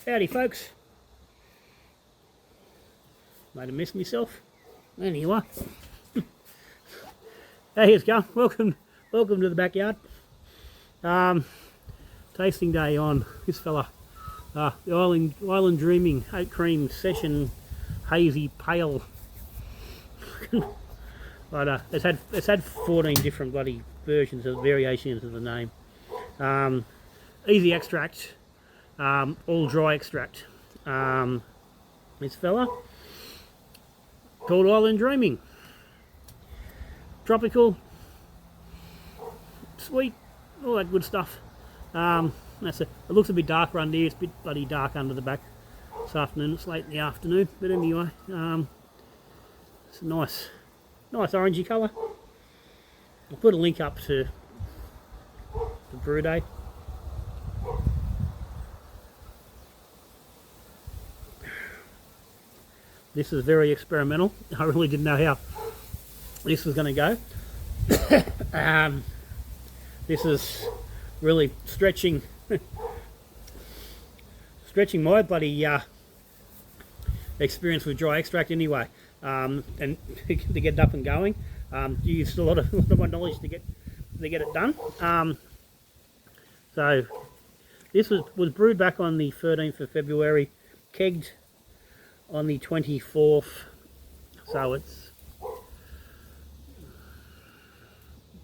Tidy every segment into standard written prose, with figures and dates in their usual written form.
Howdy folks. Might have missed myself. Anyway. Hey, here's going. Welcome to the backyard. Tasting day on this fella. The Island Dreaming Oat Cream Session Hazy Pale. But it's had 14 different bloody versions of variations of the name. Easy extract, all dry extract. This fella called Island Dreaming. Tropical, sweet, all that good stuff. It looks a bit darker under here. It's a bit bloody dark under the back this afternoon. It's late in the afternoon, but anyway, it's a nice orangey colour. I'll put a link up to the brew day. This is very experimental. I really didn't know how this was going to go. This is really stretching my bloody experience with dry extract anyway. And to get it up and going, used a lot of my knowledge to get it done. So this was brewed back on the 13th of February, kegged on the 24th, so it's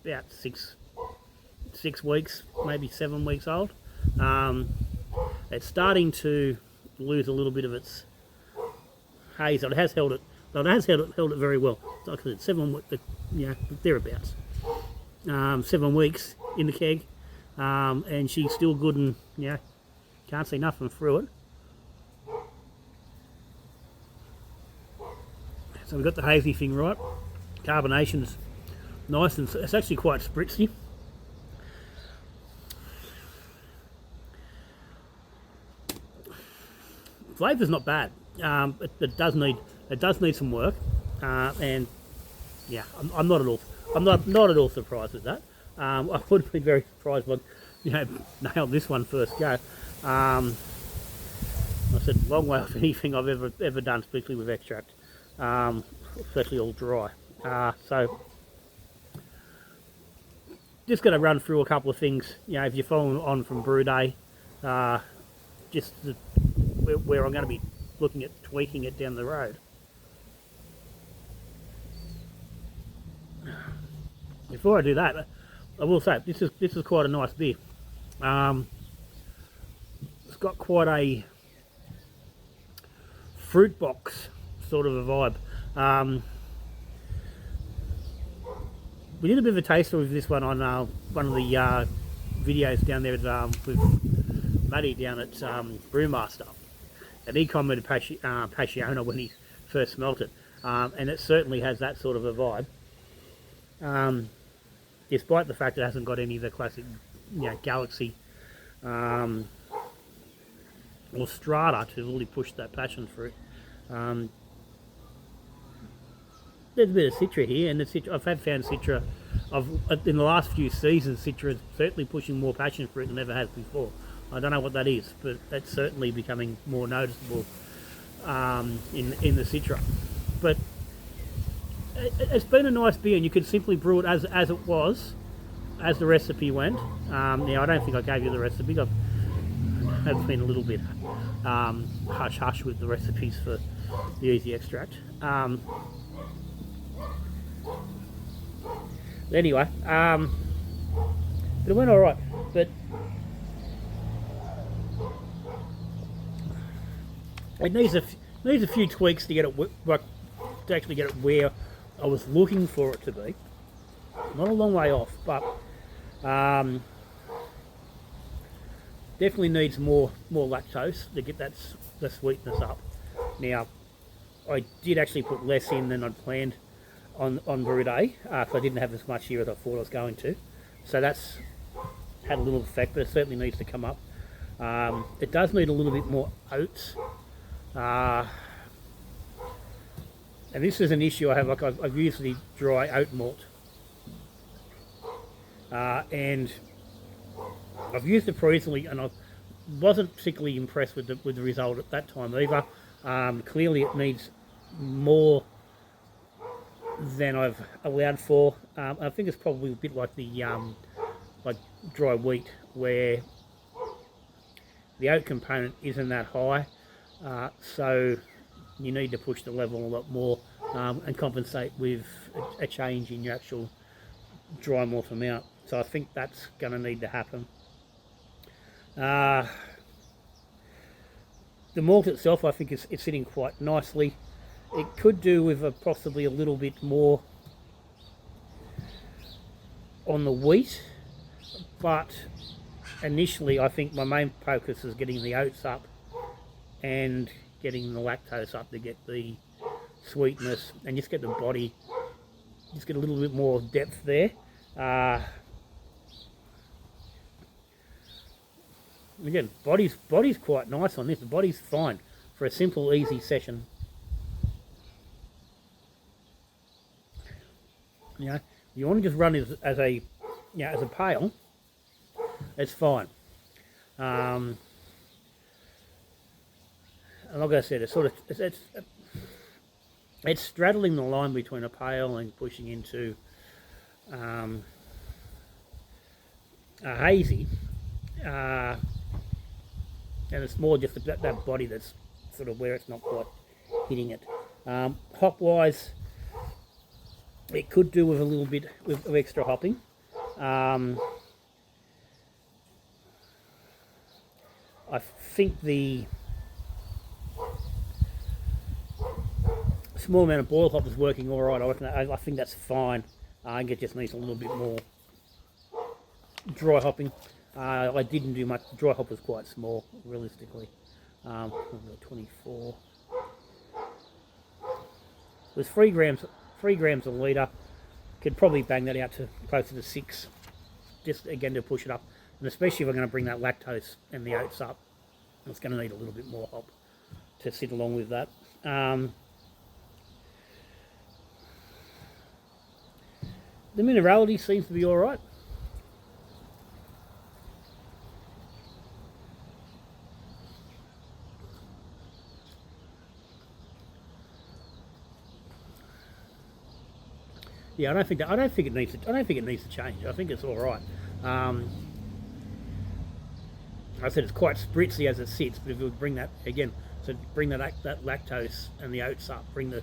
about six weeks, maybe 7 weeks old. It's starting to lose a little bit of its haze. It has held it. But it has held it very well. Like I said, 7 weeks, thereabouts. 7 weeks in the keg, and she's still good, and can't see nothing through it. So we've got the hazy thing right. Carbonation's nice, and it's actually quite spritzy. Flavour's not bad. It does need some work, and I'm not at all surprised with that. I would have been very surprised when nailed this one first go. I said long way off anything I've ever done, especially with extract, especially all dry. So just going to run through a couple of things. If you're following on from brew day, just where I'm going to be looking at tweaking it down the road. Before I do that, I will say this is quite a nice beer. It's got quite a fruit box sort of a vibe. We did a bit of a taster with this one on one of the videos down there with Matty down at Brewmaster, and he commented Passiona when he first smelt it, and it certainly has that sort of a vibe. Despite the fact it hasn't got any of the classic, Galaxy or Strata to really push that passion through. There's a bit of Citra here, and I've found Citra, in the last few seasons, Citra is certainly pushing more passion for it than it ever has before. I don't know what that is, but that's certainly becoming more noticeable in the Citra. But it's been a nice beer, and you could simply brew it as it was, as the recipe went. Now, I don't think I gave you the recipe. I've been a little bit hush-hush with the recipes for the easy extract. Anyway, but it went all right. But it needs a few tweaks to get it to actually get it where I was looking for it to be. Not a long way off, but definitely needs more lactose to get the sweetness up. Now, I did actually put less in than I'd planned on brew day, so I didn't have as much here as I thought I was going to. So that's had a little effect, but it certainly needs to come up. It does need a little bit more oats. And this is an issue I have. Like I've used the dry oat malt, and I've used it previously, and wasn't particularly impressed with the result at that time either. Clearly, it needs more than I've allowed for. I think it's probably a bit like the like dry wheat, where the oat component isn't that high, so you need to push the level a lot more and compensate with a change in your actual dry malt amount. So I think that's going to need to happen. The malt itself, I think, it's sitting quite nicely. It could do with possibly a little bit more on the wheat, but initially I think my main focus is getting the oats up and getting the lactose up to get the sweetness and just get the body, just get a little bit more depth there. Again, body's quite nice on this. The body's fine for a simple, easy session. You know, you want to just run as a pale. It's fine. And like I said, it's straddling the line between a pale and pushing into a hazy. And it's more just that body that's sort of where it's not quite hitting it. Hop wise, it could do with a little bit of extra hopping. I think the small amount of boil hop is working all right. I think that's fine. I think it just needs a little bit more dry hopping. I didn't do much. The dry hop was quite small, realistically. 24. It was 3 grams a litre. Could probably bang that out to closer to 6, just again to push it up. And especially if we're going to bring that lactose and the oats up, it's going to need a little bit more hop to sit along with that. The minerality seems to be all right. Yeah, I don't think it needs to change. I think it's all right. I said it's quite spritzy as it sits, but if we bring that again, so bring that lactose and the oats up, bring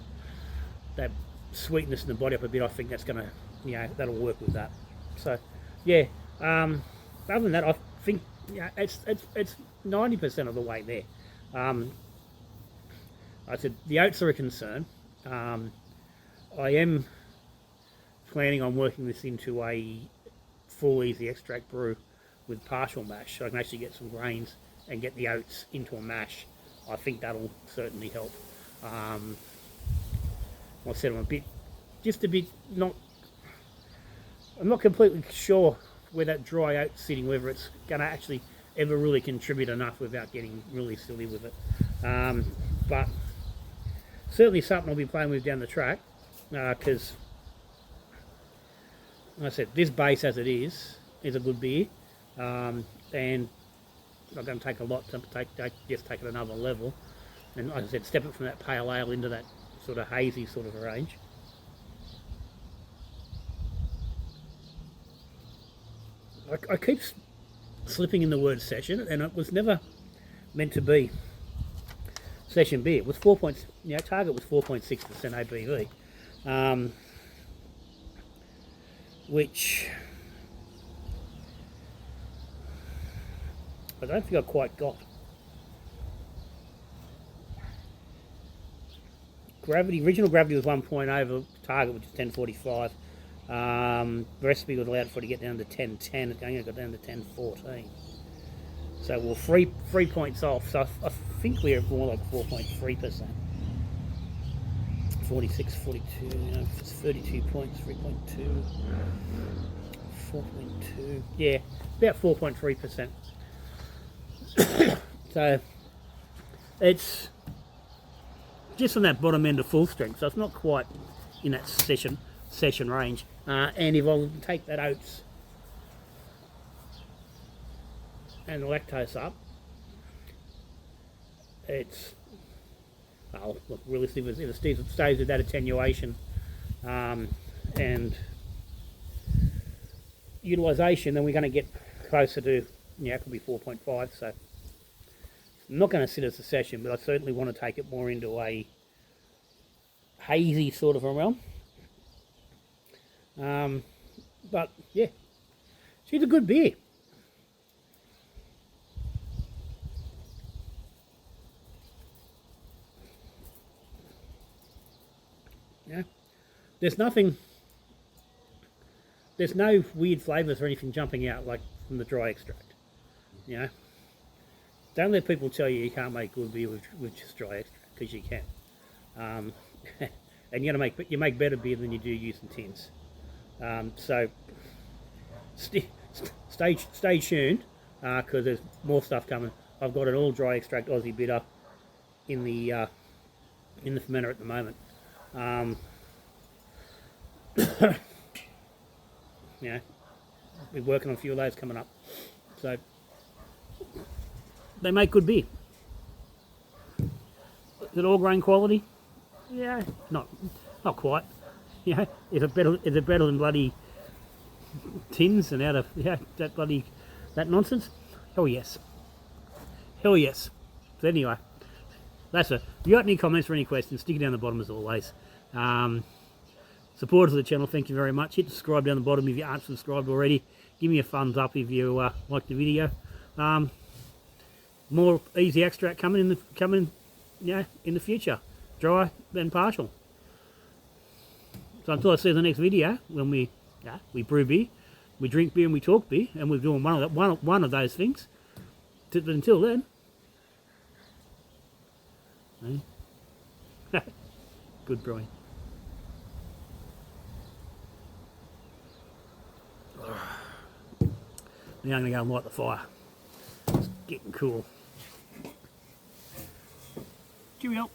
that sweetness in the body up a bit, I think that's gonna, that'll work with that. So, yeah. Other than that, I think it's 90% of the way there. I said the oats are a concern. I am planning on working this into a full easy extract brew with partial mash, so I can actually get some grains and get the oats into a mash. I think that'll certainly help. Like I said, I'm not completely sure where that dry oat's sitting, whether it's going to actually ever really contribute enough without getting really silly with it. But certainly something I'll be playing with down the track, because like I said, this base as it is a good beer, and not going to take a lot to just take it another level. And like I said, step it from that pale ale into that sort of hazy sort of range. I keep slipping in the word session, and it was never meant to be session beer. It was target was 4.6% ABV. Which I don't think I quite got. Original gravity was 1.0, target which is 1045. The recipe was allowed for it to get down to 1010, it only got down to 1014. So we're 3 points off, so I think we're more like 4.3%. 46, 42, it's 32 points, 3.2, 4.2, yeah, about 4.3%. So it's just on that bottom end of full strength, so it's not quite in that session range. And if I'll take that oats and the lactose up, it's, well, look, realistically, if it stays with that attenuation and utilisation, then we're going to get closer to, it could be 4.5. So I'm not going to sit as a session, but I certainly want to take it more into a hazy sort of a realm. But yeah, she's a good beer. Yeah, there's no weird flavours or anything jumping out like from the dry extract. Don't let people tell you can't make good beer with just dry extract, because you can. And you make better beer than you do using tins. So stay tuned, because there's more stuff coming. I've got an all dry extract Aussie bitter in the fermenter at the moment. We're working on a few of those coming up. So they make good beer. Is it all grain quality? Yeah, not quite. Is it better than bloody tins and out of that nonsense? Hell yes. So anyway, if you got any comments or any questions, stick it down the bottom as always. Supporters of the channel, thank you very much. Hit subscribe down the bottom if you aren't subscribed already. Give me a thumbs up if you like the video. More easy extract coming in the future, dry than partial. So until I see you in the next video, when we brew beer, we drink beer and we talk beer, and we're doing one of those things. Until then, good brewing. Now I'm going to go and light the fire. It's getting cool. Cheerio.